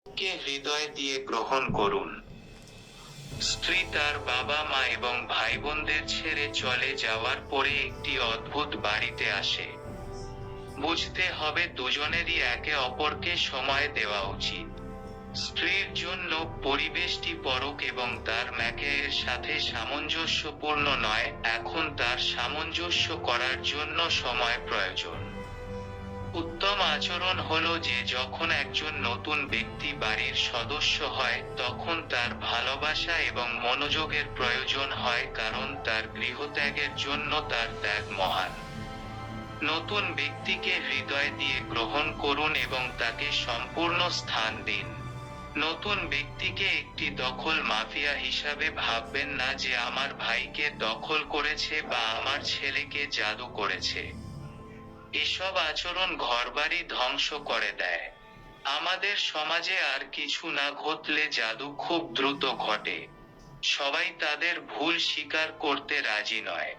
কে হৃদয় দিয়ে গ্রহণ করুন। স্ত্রী তার বাবা মা এবং ভাই বোনদের ছেড়ে চলে যাওয়ার পরে একটি অদ্ভুত বাড়িতে আসে। বুঝতে হবে দুজনেরই একে অপরকে সময় দেওয়া উচিত। স্ত্রীর জন্য পরিবেশটি পরক এবং তার ম্যাকের সাথে সামঞ্জস্যপূর্ণ নয়, এখন তার সামঞ্জস্য করার জন্য সময় প্রয়োজন। উত্তম আচরণ হলো যে যখন একজন নতুন ব্যক্তি বাড়ির সদস্য হয় তখন তার ভালোবাসা এবং মনোযোগের প্রয়োজন হয়, কারণ তার গৃহত্যাগের জন্য তার ত্যাগ মহান। নতুন ব্যক্তিকে হৃদয় দিয়ে গ্রহণ করুন এবং তাকে সম্পূর্ণ স্থান দিন। নতুন ব্যক্তিকে একটি দখল মাফিয়া হিসাবে ভাববেন না যে আমার ভাইকে দখল করেছে বা আমার ছেলেকে জাদু করেছে। এসব আচরণ ঘরবাড়ি ধ্বংস করে দেয়। আমাদের সমাজে আর কিছু না ঘটলে জাদু খুব দ্রুত ঘটে। সবাই তাদের ভুল স্বীকার করতে রাজি নয়।